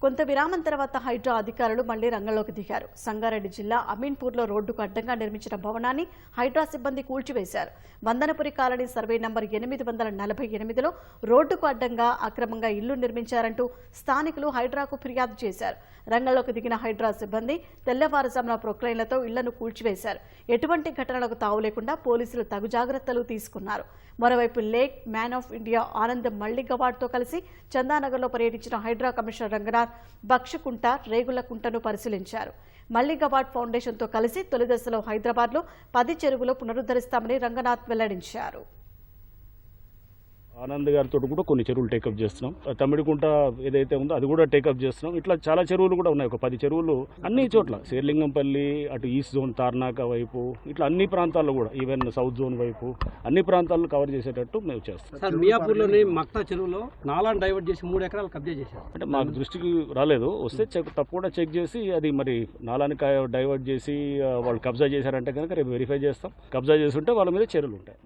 కొంత విరామం తర్వాత హైడ్రా అధికారులు మళ్లీ రంగంలోకి దిగారు. సంగారెడ్డి జిల్లా అమీన్పూర్లో రోడ్డుకు అడ్డంగా నిర్మించిన భవనాన్ని హైడ్రా సిబ్బంది కూల్చివేశారు. వందనపురి కాలనీ సర్వే నంబర్ 848లో రోడ్డుకు అడ్డంగా అక్రమంగా ఇల్లు నిర్మించారంటూ స్థానికులు హైడ్రాకు ఫిర్యాదు చేశారు. రంగంలోకి దిగిన హైడ్రా సిబ్బంది తెల్లవారుజామున ప్రొక్లైన్లతో ఇళ్లను కూల్చివేశారు. ఎటువంటి ఘటనలకు తావు లేకుండా పోలీసులు తగు జాగ్రత్తలు తీసుకున్నారు. మరోవైపు lake man of India Anand మల్లిగవాడ్తో కలిసి చందానగర్లో పర్యటించిన హైడ్రా కమిషనర్ రంగనాథ్ బక్షకుంట, రేగులకుంటను పరిశీలించారు. మల్లిగవాడ్ ఫౌండేషన్తో కలిసి తొలి దశలో హైదరాబాద్లో 10 చెరువులు పునరుద్ధరిస్తామని రంగనాథ్ వెల్లడించారు. ఆనంద్ గారితో కూడా కొన్ని చెరువులు టేకప్ చేస్తున్నాం. తమిడికుంట ఏదైతే ఉందో అది కూడా టేకప్ చేస్తున్నాం. ఇట్లా చాలా చెరువులు కూడా ఉన్నాయి. ఒక 10 చెరువులు అన్ని చోట్ల, శేర్లింగంపల్లి, అటు ఈస్ట్ జోన్ తార్నాక వైపు, ఇట్లా అన్ని ప్రాంతాల్లో కూడా, ఈవెన్ సౌత్ జోన్ వైపు అన్ని ప్రాంతాలను కవర్ చేసేటట్టు మేము చేస్తాం. సార్, మియాపూర్లోని మక్తా చెరువులో నాలాను డైవర్ట్ చేసి 3 ఎకరాలు కబ్జా చేశారు. అంటే మాకు దృష్టికి రాలేదు. వస్తే తప్పకుండా చెక్ చేసి అది మరి నాలాని డైవర్ట్ చేసి వాళ్ళు కబ్జా చేశారంటే కనుక రేపు వెరిఫై చేస్తాం. కబ్జా చేసి ఉంటే వాళ్ళ మీద చర్యలు ఉంటాయి.